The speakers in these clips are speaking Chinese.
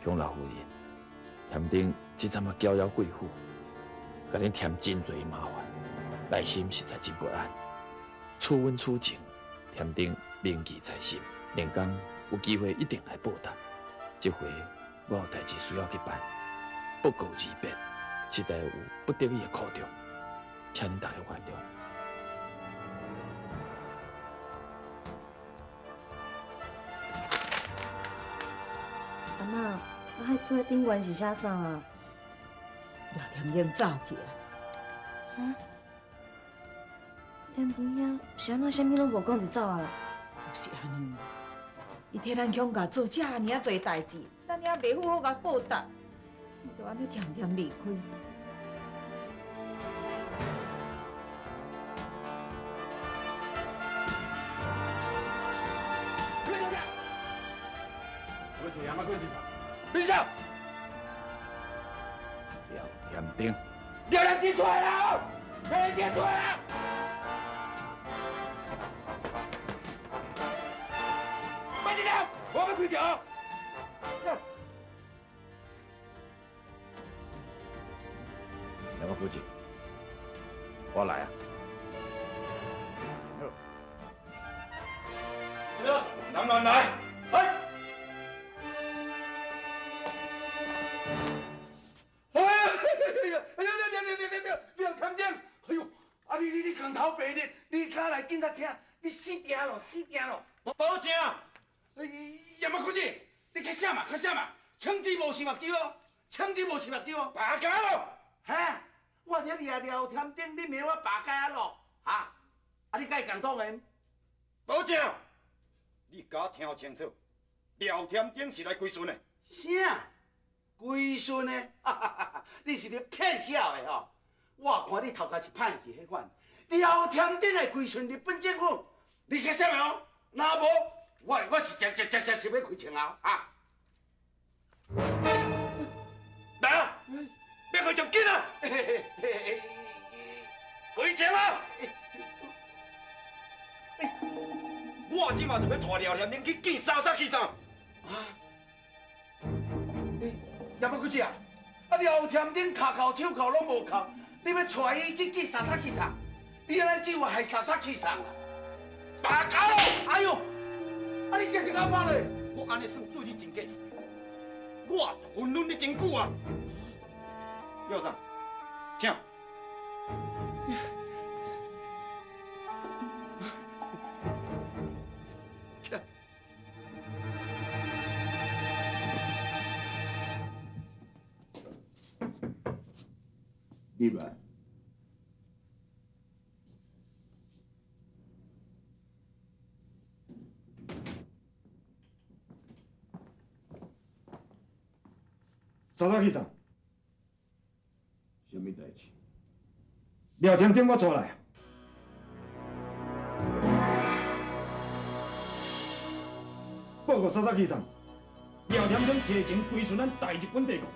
强老夫人，添丁这阵啊搅扰贵妇，甲恁添真多麻烦，内心实在真不安。处阮处境，添丁铭记在心，连讲有机会一定来报答。这回我有代志需要去办，不告而别，实在有不得已的苦衷，请恁大家原谅。阿妈，我迄块顶悬是啥送啊？廖添丁走去啊！啊？添丁遐是安怎啥物拢无讲就走啊啦？就是安尼，伊替咱乡家做遮尔啊侪代志，咱也袂好好甲报答，伊就安尼甜甜离开。闭上！廖添丁，廖添丁出来了！廖添丁出来了！慢点点，我要开酒。两个夫妻，我来啊！人人来，来！廖添丁，哎呦，啊你光头白日，你卡来警察听，你死定咯，死定咯！保证，也莫哭泣，你开啥嘛，开啥嘛？枪支无是目睭哦，枪支无是目睭哦，拔家咯！哈，我了廖添丁，你骂我拔家咯？哈，啊你该共党的？保证，你甲我听清楚，廖添丁是来归顺的。啥？归顺的？哈哈哈！你是咧骗笑的吼！我看你头壳是歹去迄款。廖添丁来归顺日本政府，你开啥哦？若无，我是真要开枪啊！啊！来啊！要开就紧啊！开枪啊！我即马就要带廖添丁去见杀杀去上。啊！也要去啊！啊，廖添丁脚扣手扣拢无扣，你要带伊去见杀杀去上？你安尼只有害杀杀去上啊！拔头！哎呦！啊，你真是敢骂咧！我安尼算对你真客气，我混论你真久啊！廖上，请。入来。沙沙去上，什么代志？廖添丁我带来。报告沙沙去上，廖添丁提前归顺咱大日本帝国。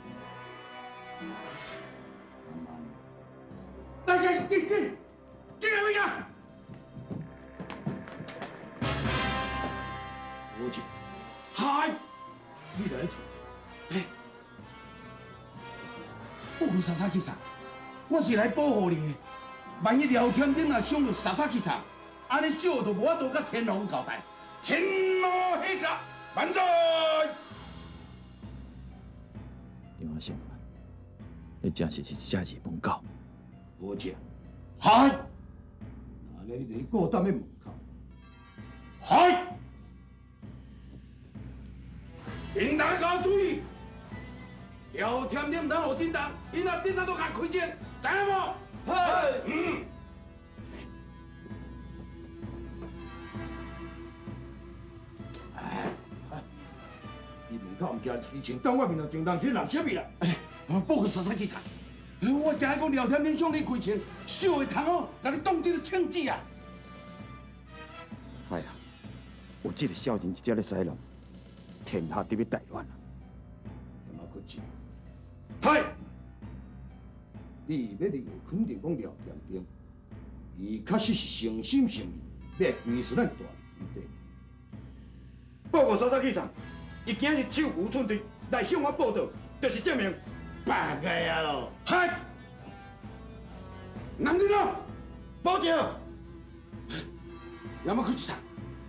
大家进来位呀！我去，嗨，你来做。哎，报告莎莎去上，我是来保护你的。万一廖添丁若伤到莎莎去上，安尼小就无法度甲天皇交代。天皇陛下万岁！丁阿信，你真是一只日本狗。无正，嗨！安尼你就去顾担喺门口，嗨！平大家注意，廖添丁当有叮当，伊若叮当都甲开枪，知影无？嗨！你门口唔惊一支枪，当我面头上当起人什么啦？报告莎莎警察。我惊讲廖添丁向你开枪，小的窗口甲你当这个枪子啊！哎呀，有这个小人一只咧使弄，天下得要大乱啊！有冇可知？嗨，你要认为肯定讲廖添丁，伊确实是诚心诚意要归顺咱大日本帝。报告莎莎机长，伊今日手无寸铁，来向我报道，就是证明。白个呀咯！嗨，男的咯，保证。要么去机场，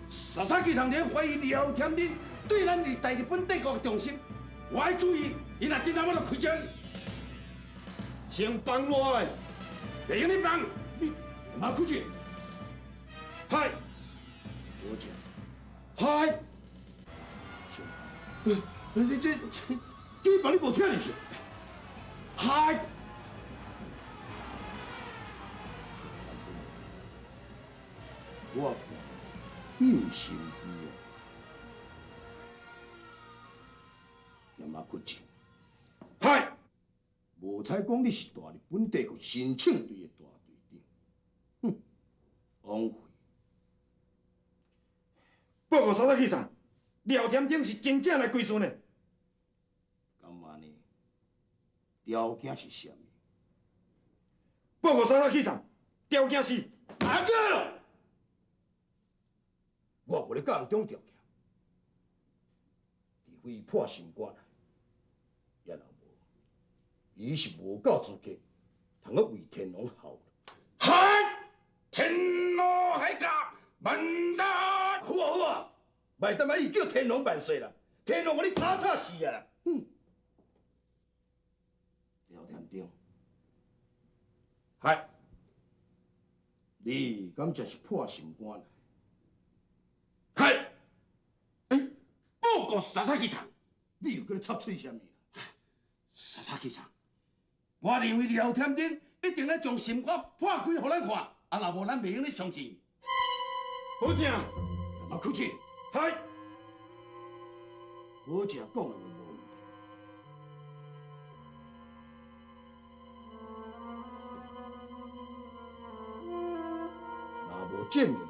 沙沙机场连怀疑廖天丁对咱大日本帝国的重心，我爱注意，伊若真他妈就开枪，先放我来，袂用你放，你马出去，嗨，保证。嗨，这，基本你无听进去。嗨，我有心机啊，也嘛屈情。嗨，无采讲你是大日本帝国新请队的大队长，哼，枉费。报告沙沙气长，廖天丁是真正来归顺的。干嘛呢？条件是啥物？报告沙沙气长，条件是哪个？我无咧讲中条件，除非破心肝来，也若无，伊是无够资格，通去为天皇效。嗨，天皇海家万岁！好啊好啊，卖得卖伊叫天皇万岁啦！天皇，我你吵死啊啦！廖天丁，嗨，你敢真是破心肝来？嗨，报告沙沙机场，你又搁咧插嘴啥物？沙沙机场，我认为廖天丁一定要将心肝破开，互咱看，啊，若无咱袂用咧相信伊。保证，马口气，嗨，保证讲的话无问题。若无证明一个，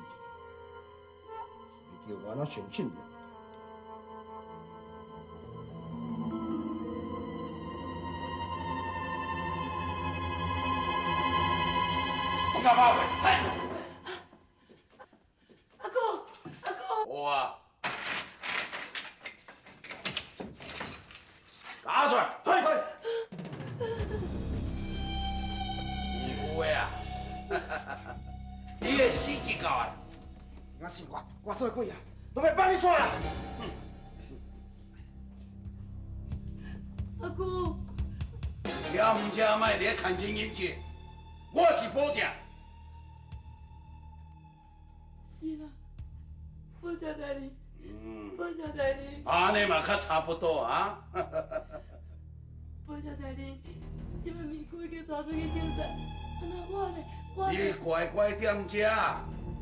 是要叫我哪相信了？我干嘛会？嗨，阿公，阿公，我啊，拿出来！嗨，你有的啊，你的死结到啊！我信我做鬼啊，都要帮你耍啦！阿公，也唔正卖咧看清眼界，我是保证。是啦，保证代理，保证代理，安尼嘛较差不多啊。保证代理，即摆面姑已经抓出去警察，啊那我呢？我你乖乖点食，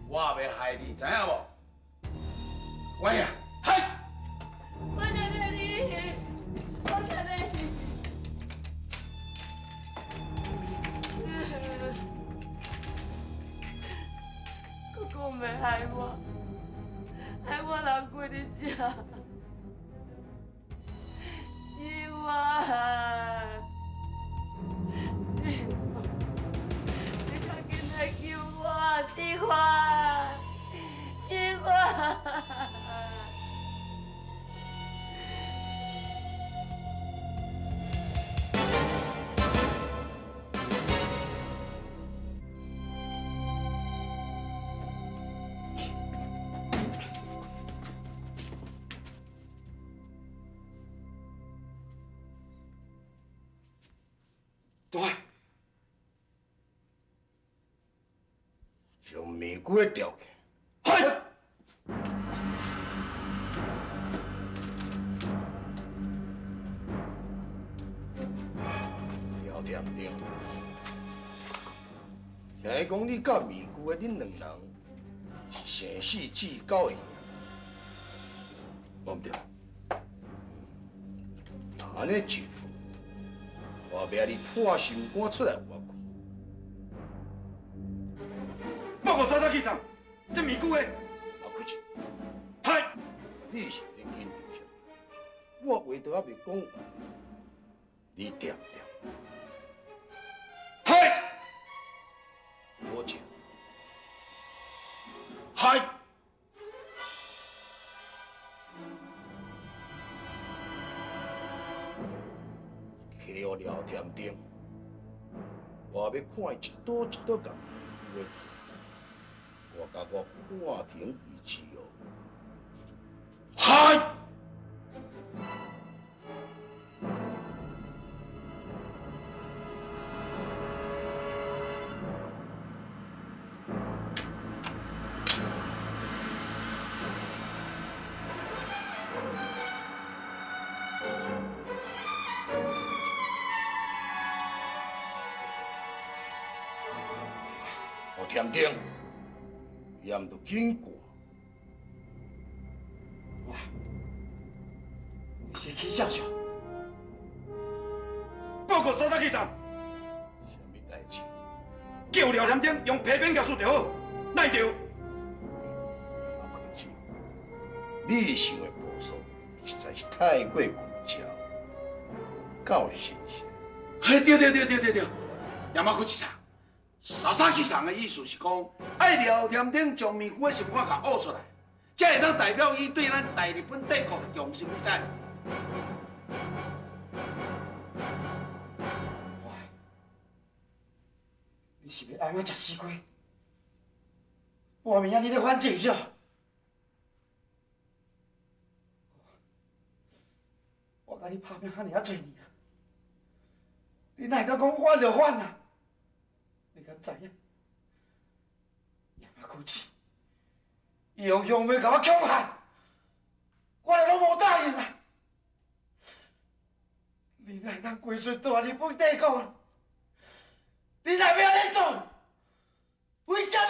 我袂害你，知影无？乖呀，嗨！保证代理，保证代理。姑姑袂害我，害我人跪伫遮。是我，是我，你赶紧来救我，是我，是我。对，将玫瑰调起来。嗨！廖天丁，听讲你甲玫瑰恁两人是生死至交的。忘不掉。安尼就好，我命你破心肝出来我看。报告沙沙机长，这玫瑰的，我开始。嗨，你是咧紧张啥物？我话都还未讲完，你点点。嗨，我讲。嗨！给我聊天顶，我要看伊一刀一刀甲玫瑰的，我甲我法庭为止哦。嗨！我添丁，盐都经过。哇！先去笑笑。报告沙沙局长，什么代志？叫廖添丁用批评结束就好，哪着？马可志，你想的步数实在是太过固执，够新鲜。哎，对，亚马库机长，沙沙机长的意思是讲，爱廖添丁将美国的情况给挖出来，才会当代表伊对咱大日本帝国的重视理解。喂，你是要安怎食死鸡？半暝啊，你咧反正笑？我甲你拍拼遐尔啊侪年啊，你哪会当讲反就反啊？你敢知影？亚马库奇，伊用要甲我强害，我拢无答应啊！你哪会当归顺大日本帝国啊？你哪要安尼做？为什么？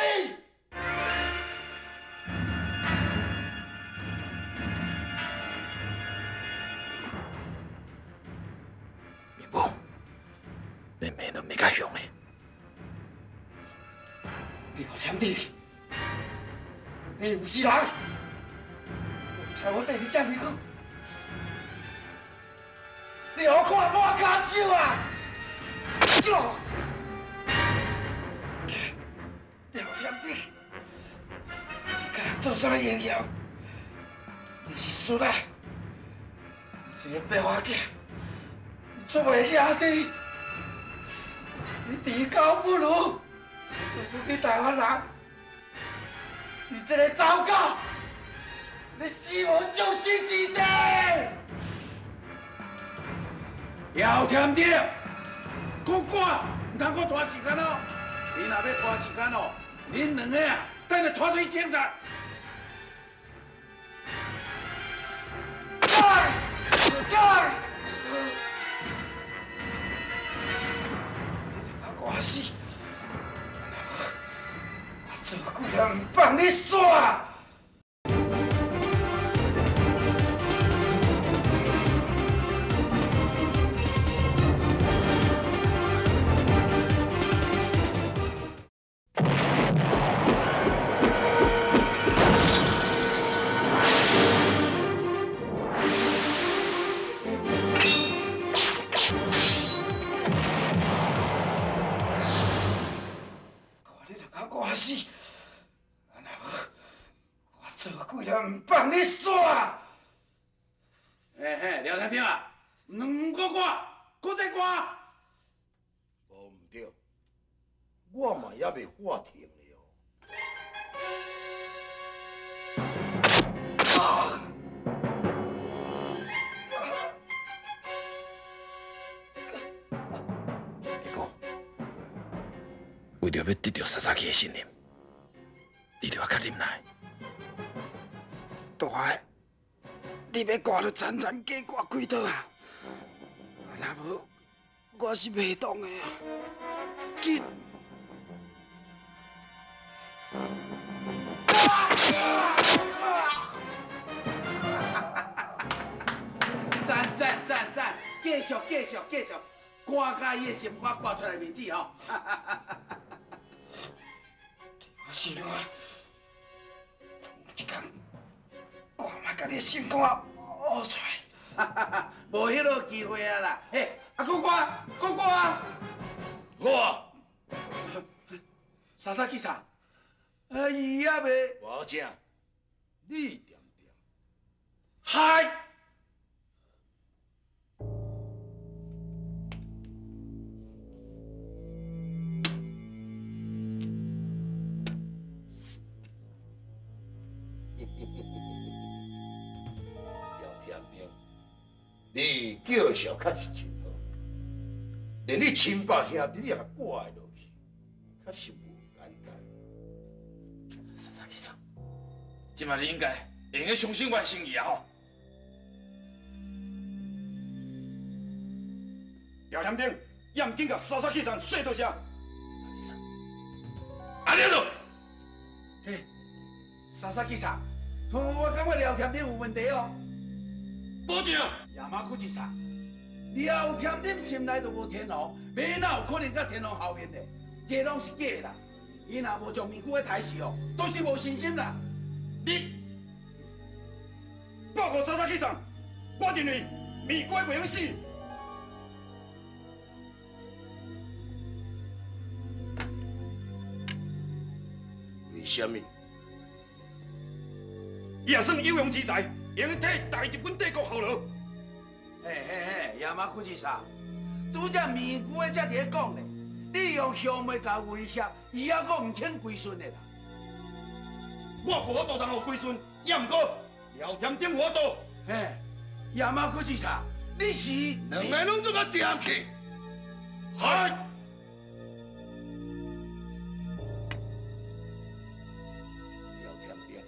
明宝，你命都没甲凶的。廖添丁，你唔是人，我猜我对你这么好，你互我看破骹手啊！廖添丁，你甲人做啥物营养？你是输啦！你这个白花囝，你出卖兄弟，你地高不如。你台湾人，你这个糟糕，你死无救世之地！廖添丁，我赶，唔通我拖时间哦。你若要拖时间哦，恁两个啊，等下拖出去警察。我死！做几下唔放你耍！我死！安那无，我做几下唔放你耍！嘿，廖天平啊，唔过赶，搁再赶！无唔对，我嘛也未法庭了。你讲，为着要得到沙沙基的信任，你就要较忍耐。大个，你要赶就惨惨加赶几刀啊！若无，我是袂动的啊！紧！赞！继续，赶甲伊的心肝赶出来为止吼！我是了，一天赶莫甲你的心肝挖出来，无迄落机会啊啦！嘿，啊，搁赶！我沙沙去啥？伊也袂保证，你点点。嗨！你叫嚣确实真好，连你亲爸兄弟你也挂落去，确实无简单。沙沙先生，今晚你应该会用相信我的心意啊！吼。廖添丁，严紧甲沙沙气场说到这。阿廖总，嘿，沙沙警察，我感觉廖添丁有问题哦。保证。亚麻古警察，廖添丁心内就无天皇，要哪有可能甲天皇后面的？这拢是假的啦！伊若无将面具的抬死哦，都是无信心啦。你报告沙沙气场，我认为美国袂用死。为什么？也算有用之才，用替大日本帝国效劳。嘿嘿嘿，亚麻古警察，拄则面具的才伫咧讲咧，你用兄妹甲威胁，伊还阁唔肯归顺的啦。我无法度通互归顺，也毋过廖添丁有法度。嘿，亚麻古警察，你是两个拢做个掂去，嗨！廖添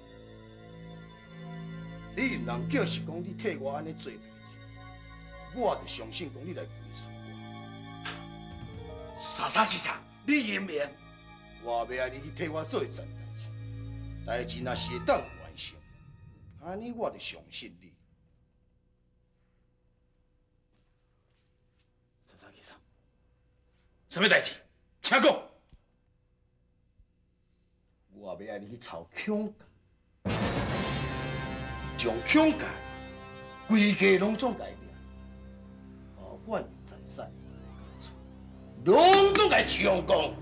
丁，你唔通叫是讲你替我安尼做代志，我就相信讲你来归顺我。沙沙警察，你认命？我要爱你去替我做一件代志若是会当完成，安尼我就相信你。沙沙先生，什么代志？请讲。我要爱你去抄枪架，将枪架规家拢总改掉，保管的财产，拢总该抢光。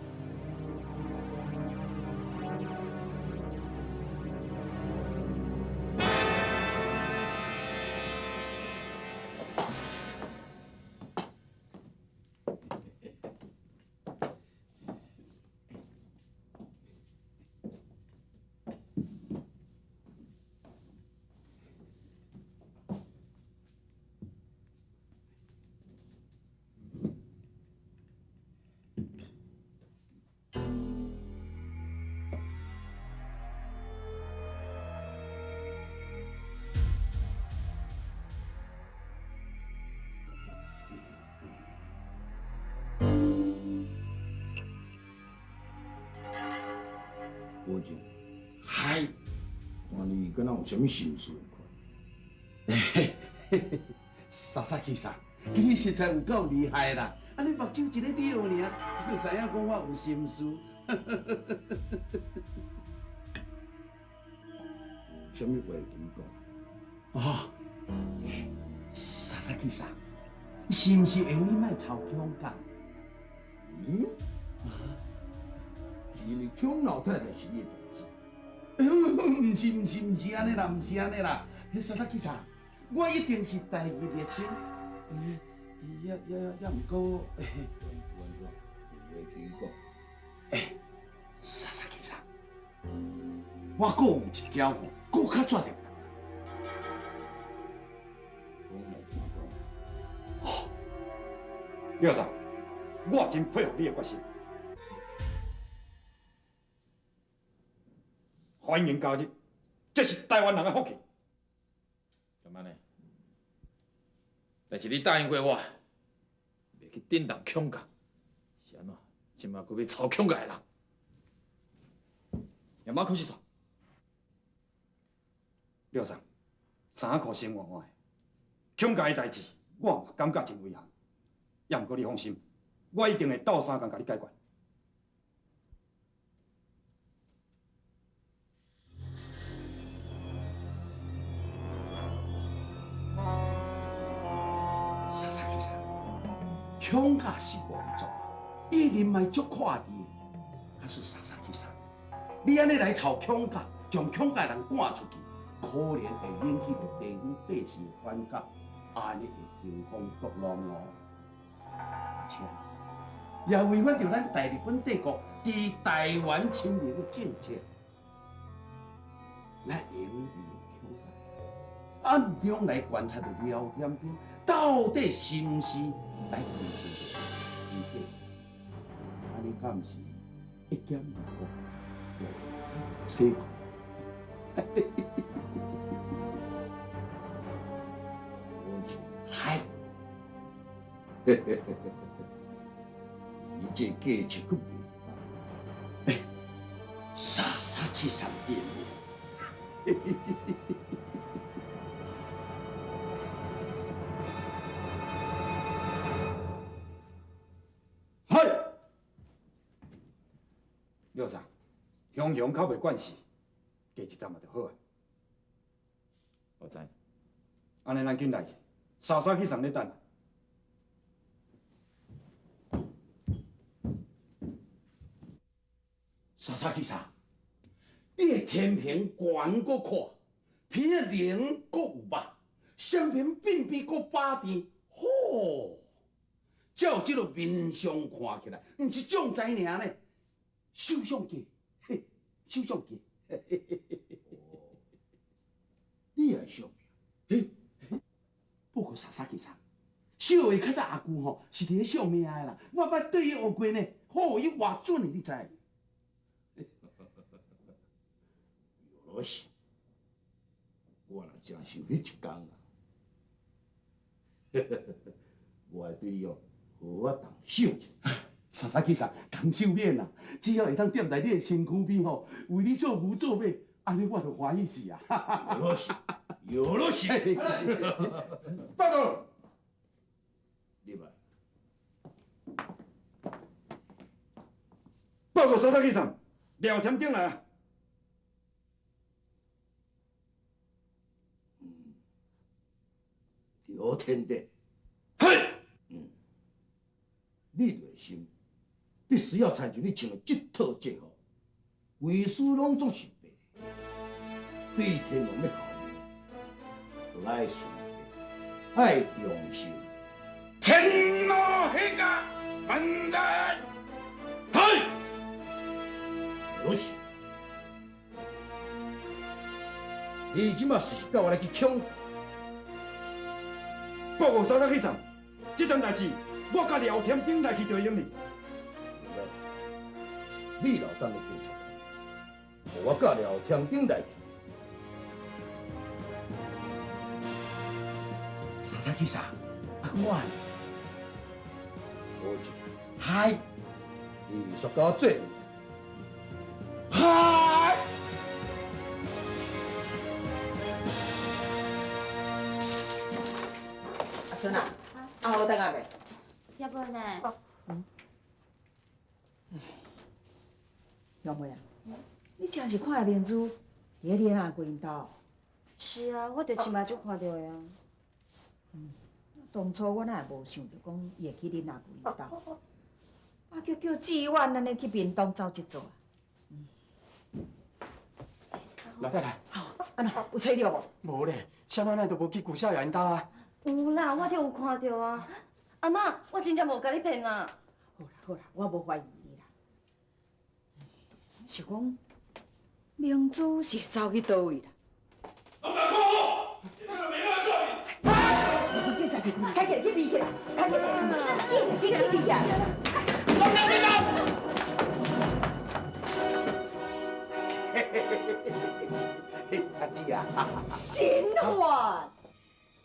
我就嗨，看你敢若有啥物心事款？沙沙警察，你实在有够厉害啦！啊，你目睭一个溜尔，你就知影讲我有心事。啥物话跟讲？哦，沙沙警察，是毋是用你卖抄枪架？嗯？是因为抢老太太是你的代志？哎呦，唔是安尼啦，唔是安尼啦。迄沙沙警察，我一定是大义灭亲。也毋过，安怎？有话跟讲。沙沙警察，我阁有一招吼，阁较绝的。讲来听讲。哦，廖总，我真佩服你的决心。欢迎加入，这是台湾人的福气。干嘛呢？但是你答应过我，袂去震动枪架，是安怎？今嘛佫要抄枪架的人？也马可是错。廖总，3块生活我的，抢架的代志，我嘛感觉真遗憾。也毋过你放心，我一定会斗3工甲你解决。沙沙警察，枪架是王族，伊人脉足快的。可是沙沙警察，你安尼来抄枪架，将枪架人赶出去，可能会引起着地方百姓的反感，安尼会兴风作浪哦。而且，也违反着咱大日本帝国伫台湾侵略的政策。咱用利用枪架，暗中来观察着廖添丁到底是毋是来归顺着伊爸？安尼敢毋是一减二国，成功？嗨，你这计一个袂歹，傻傻去上演了。嗨，廖长，雄雄较袂惯势，加一站嘛就好啊。我知。安尼咱紧来去，傻傻去上咧等。傻傻去啥？你的天平悬搁看，片的灵搁有肉，相片变比搁巴甜，吼！照这个面相看起来，毋是种才尔呢，手相计，嘿，手相计，你也相命，嘿，不过傻傻去啥？小的较早阿舅吼是伫咧相命的啦，我捌对伊学过呢，好，伊偌准的，你知？有落是，我若真受迄一天啊，我会对你哦好啊动手去。傻傻去啥？动手免啦，只要会当踮在你的身躯边吼，为你做牛做马，安尼我就欢喜死啊！有落是，有落是。报告。入来。报告，傻傻去上，廖添丁来啊！廖天地，嘿，你内心必须要参照你穿的这套制服，为师拢总是白，对天龙要考验，就爱顺白，爱忠心。天罗迄个万载，嘿，有是，你即马是甲我来去抢？报告傻傻去上，这桩代志我甲廖添丁来去对应哩。你老等你警察，我甲廖添丁来去。傻傻去啥？啊，我。好就嗨，艺术家做。嗨！阿春啊，啊好等下未？要不呢？杨妹啊，你真是看下面子，也连阿过因兜。是啊，我就亲目睭看到的啊。当初我哪会无想到讲伊会去恁阿过因兜，我叫志远安尼去面东走一走啊。老太太，好，安那有找到无？无咧，啥奶奶都无去顾少爷因兜啊。有啦，我就有看到啊。阿妈，我真正无甲你骗啦。好啦好啦，我无怀疑你啦。是讲明珠是会走去倒位啦？老板过，你们没乱做。警察去，快点去比起来，快点，去比呀！老娘你走！阿姊啊，新欢，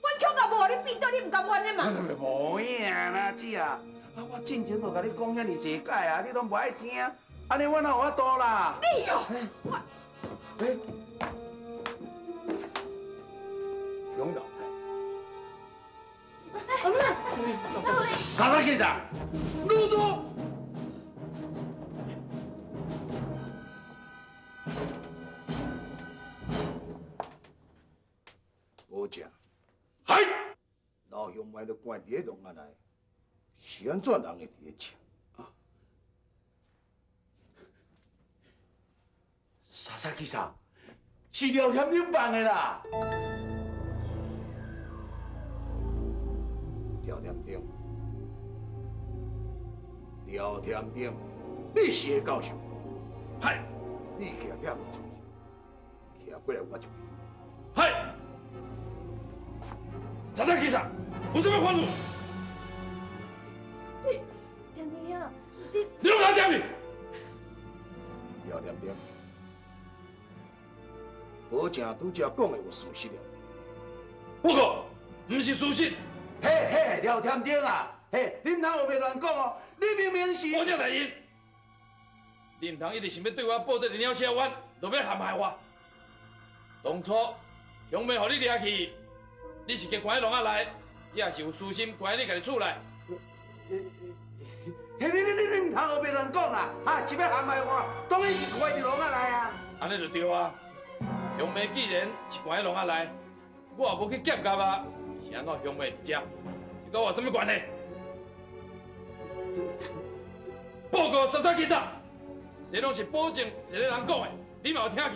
阮强也无，你比到你唔甘愿的嘛？无影啦，姊啊，我进前就甲你讲遐尼济解啊，你拢无爱听，安尼我哪有法度啦？你哟，我。熊老太，傻傻先生，入座。我讲，嗨，老兄买了关伫笼仔内，是安怎人会伫咧吃？啊，傻傻先生，是廖添丁办的啦。廖添丁，廖添丁，你是个教授，嗨，你徛徛唔出去，徛过来我这边，嗨，查查去啥？有什么愤怒？甜甜啊，你你拢哪点去？廖点点，保证拄则讲的有事实了。报告，不是事实。嘿嘿，廖添丁啊，嘿，你唔通后面乱讲哦，你明明是。我正来因，你唔通一直想要对我报这个鸟车冤，就要陷害我。当初兄妹互你掠去，你是给关喺笼仔内，也是有私心关喺你家己厝内。嘿，你唔通后面乱讲啦，哈，是要陷害我，当然是关伫笼仔内啊。安尼就对啊。兄妹既然是关喺笼仔内，我也无去劫夹啊，是安怎兄妹伫遮？这跟我有什么关系？报告查查警察，这拢是保证一个人讲的，你嘛有听去？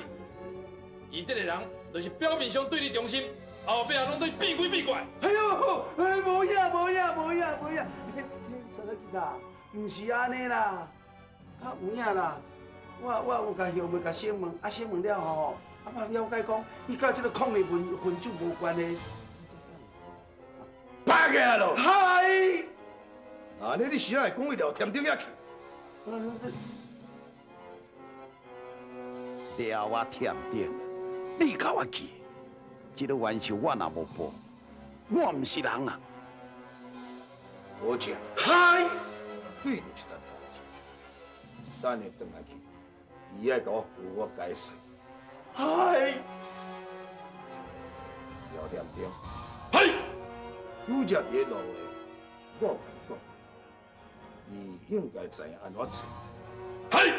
伊这个人就是表面上对你忠心，后壁拢对你变鬼变怪。哎呦，哎，无影，查查警察，唔是安尼啦，啊有影啦，我有甲兄妹甲审问，审问了吼，嘛了解讲，伊甲这个抗日分子无关的。拍起来咯！嗨，安尼你时仔会讲伊廖添丁遐去？了我添丁，你甲我去，这个冤仇我若无报，我唔是人啊！保证，嗨，对着这件代志，等下转来去，伊爱甲我付我解释。嗨，廖添丁，嘿，拄则伊路的，我有讲，伊应该知影安怎做。嘿，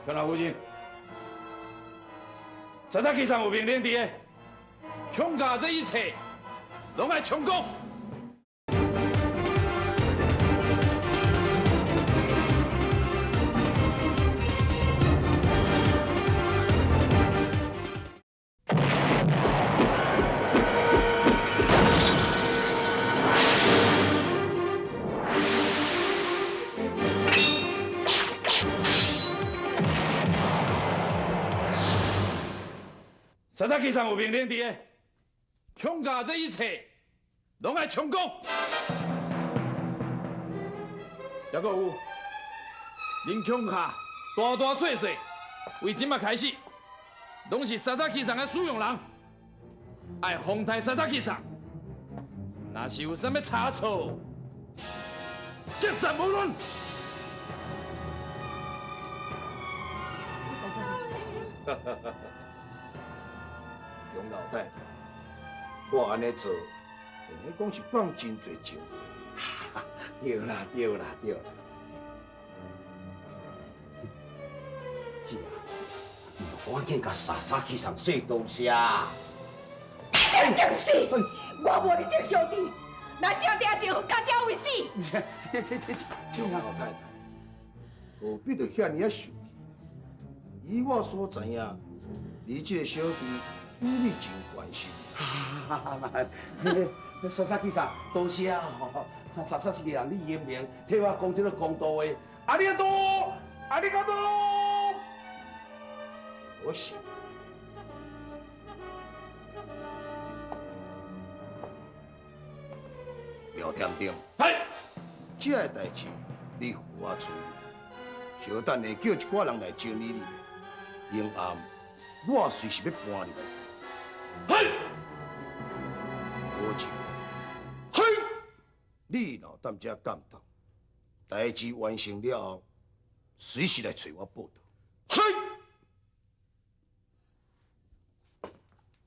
江老夫人，查查机上有命令伫的，强加这一切，拢爱充公。查查机上有命令伫的，强加这一切，拢爱充公。还阁有，恁强下大大细细，为即马开始，拢是查查机上的使用人，爱防台查查机上。若是有啥物差错，绝杀无论。熊老太太，我安尼做，等于讲是放真侪情话。对啦。是啊，赶紧甲莎莎去上说多谢。这正是，我无你这兄弟，咱照定情分，到这为止。熊老太太，何必着遐尔啊受气？以我所知影，你这个小弟对你真关心。莎莎先生，多谢啊！莎莎是让你英明，替我讲这个公道话。阿里阿多，阿里阿多。我是。廖添丁，嘿，这个代志你负我处理，小等下叫一寡人来整理你。阴暗，我随时要搬你来。嘿，保证。嘿，你若踮遮监督，代志完成了后，随时来找我报道。嘿，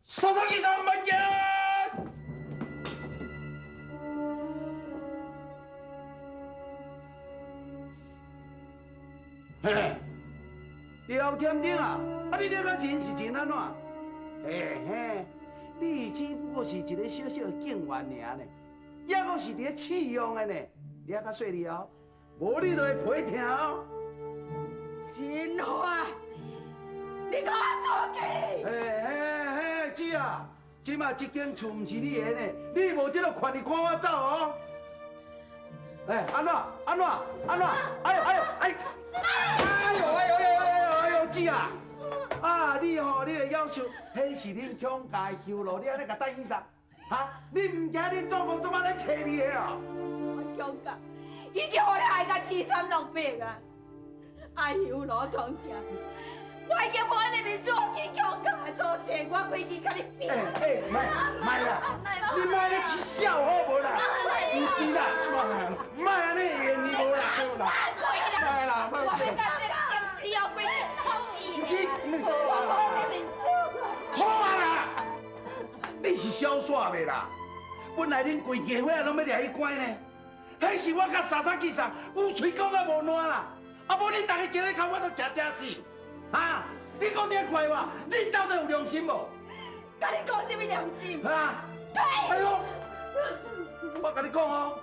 莎莎机上慢点。嘿，廖添丁啊，你这个人是真安怎？嘿，你只不过是一个小小的警员尔呢，抑阁是伫咧试用的呢，了较细了，无你就会批听哦。新花，你给我出去！嘿，姐啊，即马这间厝唔是你的呢，你无这个权利赶我走哦。哎，安怎？哎呦，姐啊！啊，你的要求，迄是恁乡家的修路，你安尼甲等医生，哈？你唔惊你祖母做乜来找你的哦？我强甲，已经互你害甲凄惨落魄啊！爱修路创啥？我已经无安尼面做去强甲的做事，我规矩甲你拼。卖啦，你莫咧去笑好无啦？唔是啦，莫安尼演你无啦。卖啦，我要甲这个僵尸要规矩死唔是，我无安尼面做。好啊啦，你是小煞袂啦？本来恁规家伙仔拢要掠去关呢，迄是我甲莎莎机上有嘴讲啊无烂啦，啊无恁大家今日靠我都吃正死，啊！你讲点快话，恁到底有良心无？甲你讲什么良心？啊！哎呦，我甲你讲哦，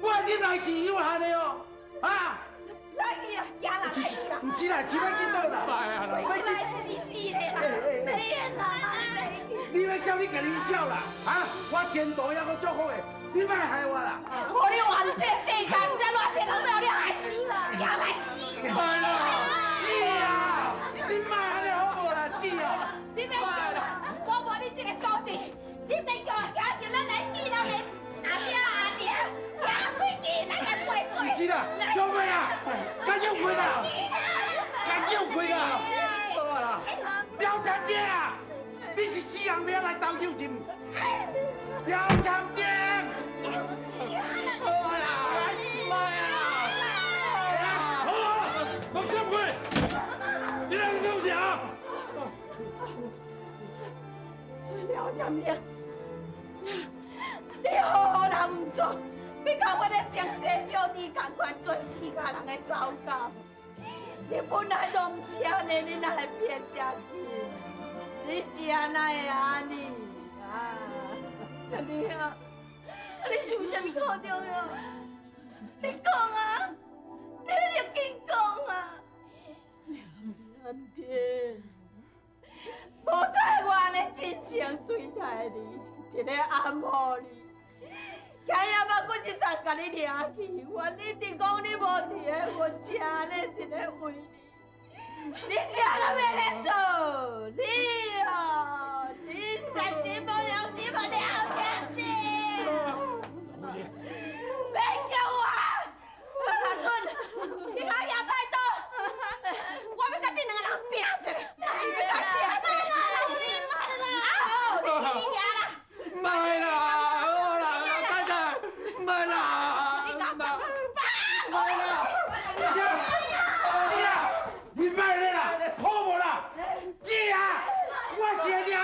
我的忍耐是有限的哦，啊！来去啊，行啦，来去啦。唔是啦，是要去倒啦。卖啊！我来死死的啦！没人啦，你要笑你家己笑啦，啊！我前途还阁足好诶，你莫害我啦。我你话你这个世界，唔知偌济人都互你害死啦，惊来死啦！哎啦，姐啊，你莫安尼好无啦，姐啊！你免叫啦，我无你这个兄弟，你免叫我行叫咱来见咱的阿爹阿娘，行几支咱甲陪做。唔是啦，小妹啊，甲有亏啦，甲有亏啦。好啊啦，廖天姐啊，你是死人要来斗友情？廖天姐，好啊啦，卖啊！好啊，老乡会，你两个东西啊！了点点，你好好人唔做，你甲我咧江西小弟同款做世界人的糟糕。你本来都唔是安尼，你哪会变这去？你是安那会安尼啊？你啊，你是有啥物看重要？你讲啊，你一定紧讲啊！蓝天，无在我安尼真诚对待你，伫咧暗号你。今夜把我一场甲你掠去，我一直讲你无伫咧阮家咧，伫咧为你。你是安怎要咧做？你哦，你才真无良心嘛，了解的。别叫我，阿春，你甲野菜刀，我要甲这两个人拼死，你要甲拼死，啊好，你赢啦。卖啦！好啦，太太，卖啦！卖啦！姐啊，你莫咧啦，好无啦？姐啊，我是掠，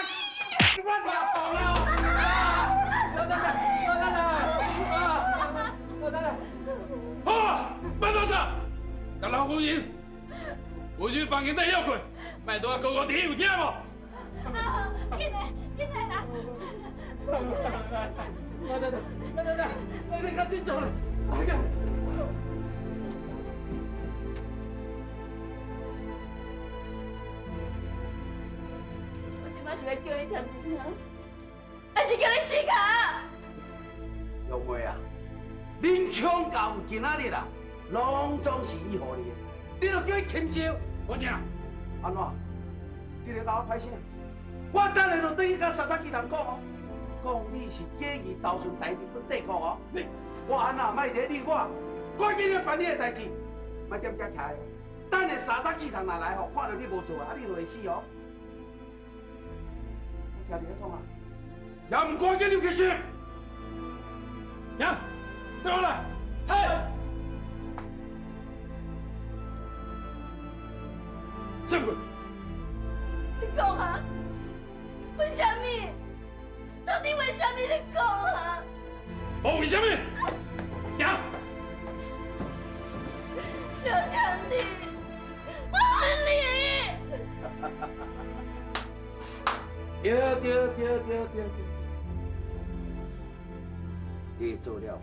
我掠动了。老太太，老太太，啊，老太太，好啊，别多事，甲老夫人，回去房间内休困，卖多高高低，有听无？啊，进来，进来啦！老太太，老太太，你赶紧走了，快点！我即摆是要叫你添一听，还是叫你死啊？杨妹啊，恁乡家有今仔日啊，拢总是伊互你的，你著叫伊禽笑。我讲，安怎？你咧甲我歹声？我等下就对伊甲莎莎机场讲哦，讲你是假意投顺大日本帝国哦。我安那莫伫你我，赶紧去办你的代志，莫踮遮徛的。等下莎莎机场若来吼，看到你无做啊，你就会死哦。我听你咧创啊，也唔赶紧入去选。娘，对我来，嘿，正棍，你讲啊？为什么？到底为什么你讲啊？我为什么？娘，刘天地，我恨你！对，你做了。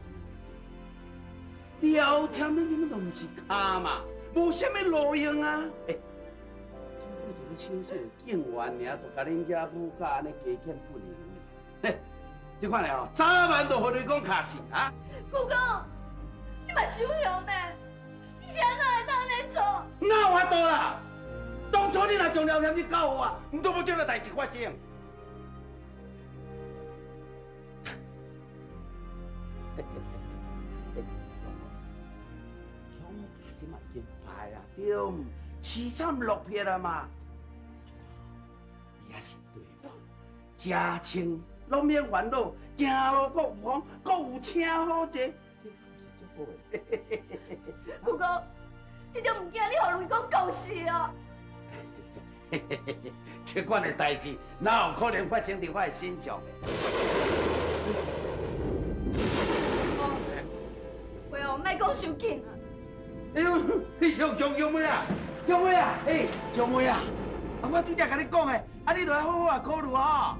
聊天你根本都唔是卡嘛，无什么路用啊！只不过一个小小的警员尔，就甲恁家母家安尼加减不灵呢。嘿，这款的吼，早晚都互你讲卡死啊！姑公，你嘛想凶呢？你是安怎会当安尼做？哪有法度啦？当初你若将廖添你教我，唔都无这个代志发生。恐怕即嘛已经败啊，对，凄惨落魄啊嘛。你也是对我，家清拢免烦恼，行路阁有风，阁有车好坐，这敢不是足好的？姑姑，你就唔惊你互雷公讲死哦？这款的代志，哪有可能发生在我的身上呢？喂哦，莫讲伤紧啊！哎呦，强妹啊，强妹啊，哎，强妹啊，我拄则甲你讲的，你着要好好啊考虑哦。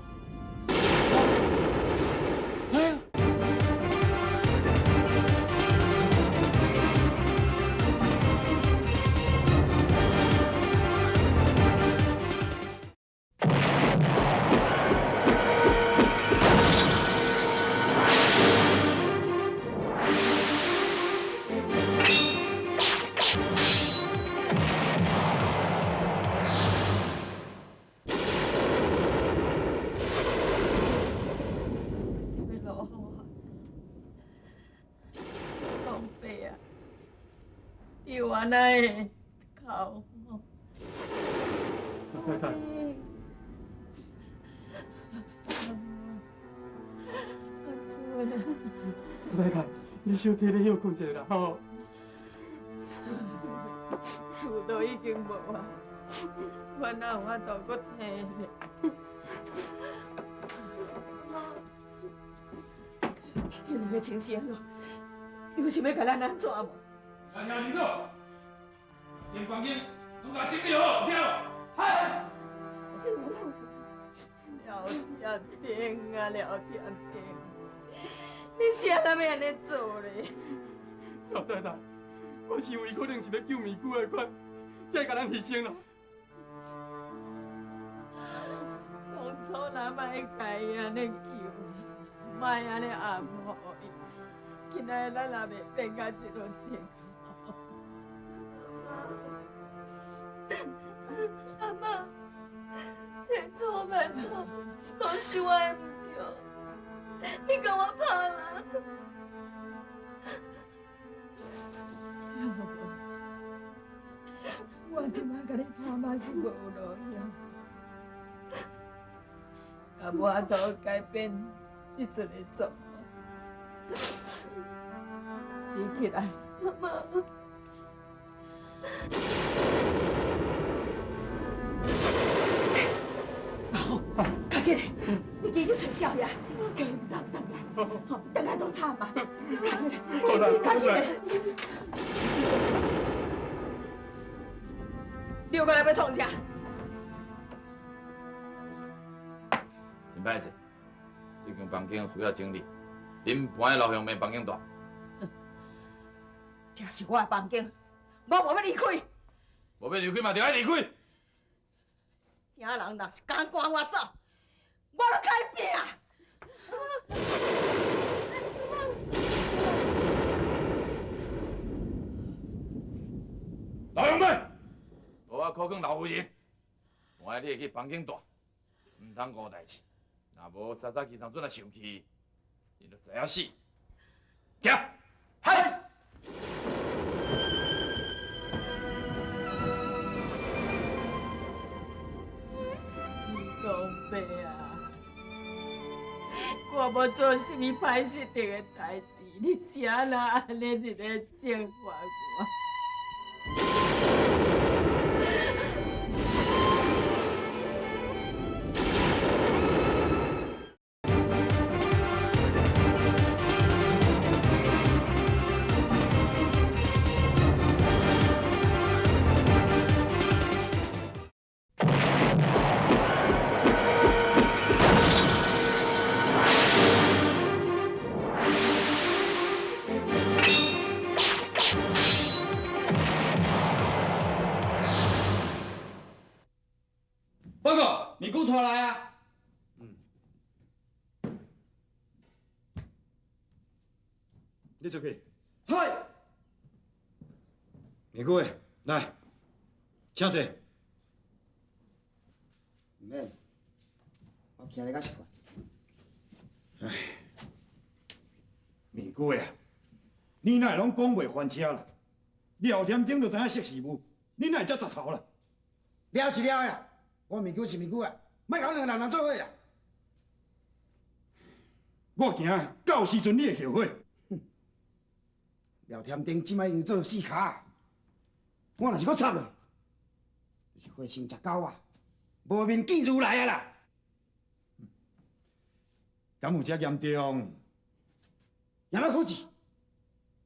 有安尼哭。太太，太太，你小体咧休困一下啦，吼。厝都已经无啊，我哪有法度搁摕呢？你两个清醒咯，你有想要甲咱安怎无？大兄领导，间房间拢甲整理好，听无？嗨！廖天丁啊，廖天丁，你是安怎要安尼做咧？老太太，我想伊可能是要救咪姑的款，才甲咱牺牲啦。当初哪莫甲伊安尼救，莫安尼暗害伊，今仔咱也袂变甲这种情况。阿妈，千错万错，都是我的唔对，你甲我拍啦！我即摆甲你拍嘛是无路用，也无法度改变即阵的状况。你起来，阿妈。快起来！你赶紧找少爷，叫伊唔通回来，好，回来都惨嘛！快起来！你又过来要创啥？真歹势，这间房间需要整理，恁搬去楼上面房间大。这是我的房间，我无要离开。无要离开嘛，就爱离开。啥人若是敢赶我走，我就改变。老乡们，我考劝老夫人，搬你会去房间大，唔通顾代志。若无早早起床准来生气，你就知影死。行，嗨！公伯啊，我无做什么歹事情的代志，你是安那安尼一个惩罚我？报告，咪姑出来啊！你出去。嗨，咪姑诶，来，请坐。徛咧较习惯。唉，玫瑰啊，你哪会拢讲袂翻车啦？廖天顶就知影识时务，你哪会遮杂头啦？了是了呀，我玫瑰是玫瑰啊，莫甲我两个人做伙啦。我惊到时阵你会后悔。廖天丁即摆已经做4卡，我若是搁插落，就是火星食狗啊，无面见如来啊啦！敢有遮严重？也莫可气，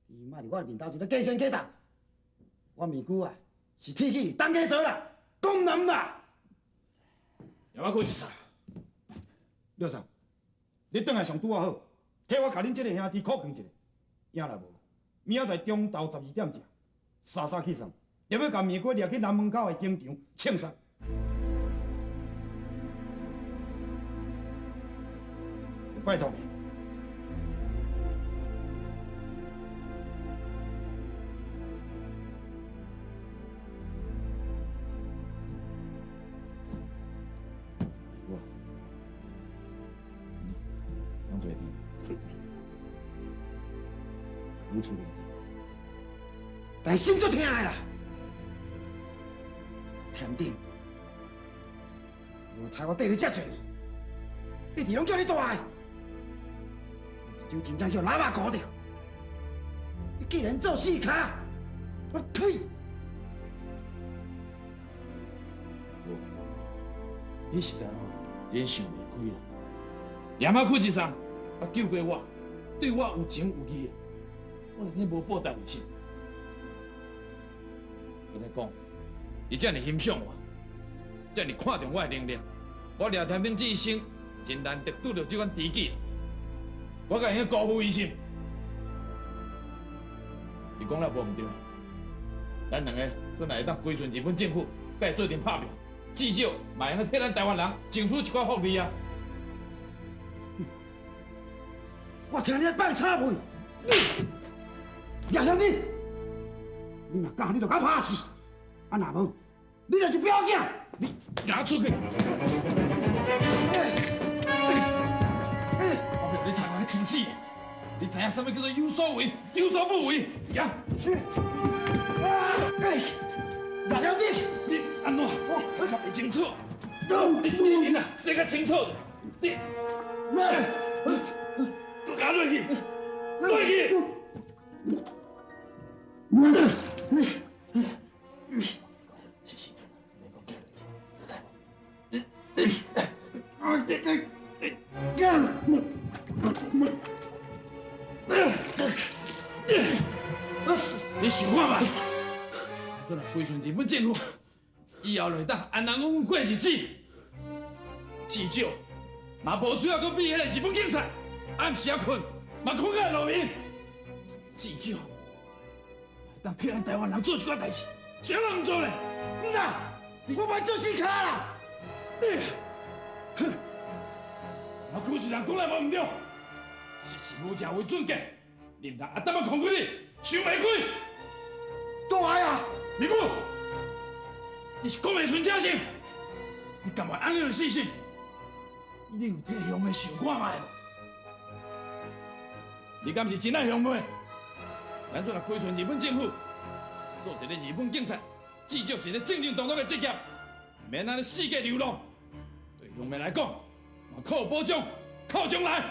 伊莫伫我面头前咧假仙假胆，我玫瑰啊是铁齿当家做啦，讲人啦。也莫过一啥？廖三，你转来上拄好，替我甲恁这个兄弟考验一下，赢若无，明仔载中昼12点正，沙沙去送，要甲玫瑰掠去南门口的刑场枪杀。拜托你。讲做会听，讲出袂听，但心足疼的啦。天顶，我猜我缀你遮侪年，一直拢叫你大个，目睭真正叫喇叭糊掉。你既然做4卡，我呸！你实在真想袂开啦！连马开一双，捌救过我，对我有情有义的，我宁愿无报答为心。我再讲，伊遮尔欣赏我，遮尔看重我的能力，我廖天兵这一生真难得拄到这款知己，我敢会辜负伊心？伊讲了无毋对，咱两个准来会当归顺日本政府，甲伊做阵拍拼，至少嘛会用替咱台湾人争取一寡福利啊！我听你咧放插话，叶兄弟，你若敢，你就甲拍死；啊，若无，你就是不要紧。你拿出去！我叫你谈我清醒，你知影什么叫做有所为，有所不为？呀！叶兄弟，你安怎？我看不清楚。你死人啊！写个清楚。你，都给我落去，落去！是时阵，你讲你想看嘛？咱来归顺日本政府，以后就会当安安稳稳过日子，至少嘛无需要搁比迄个日本警察暗时啊困，嘛困在路面，至少会当替咱台湾人做一寡代志，啥人唔做咧？唔啦，我袂做4卡啦。哼！我开一人讲来无唔对，是事务正为准格，你唔通阿当啊抗拒你，想袂开。大啊！你讲，你是讲袂顺正性，你干嘛安尼就死心？你有替兄妹想看卖无？你敢是真爱兄妹？咱做若归顺日本政府，做一个日本警察，至少是一个正正当当的职业，免安尼四界流浪。对兄妹来讲，嘛靠保障，靠将来。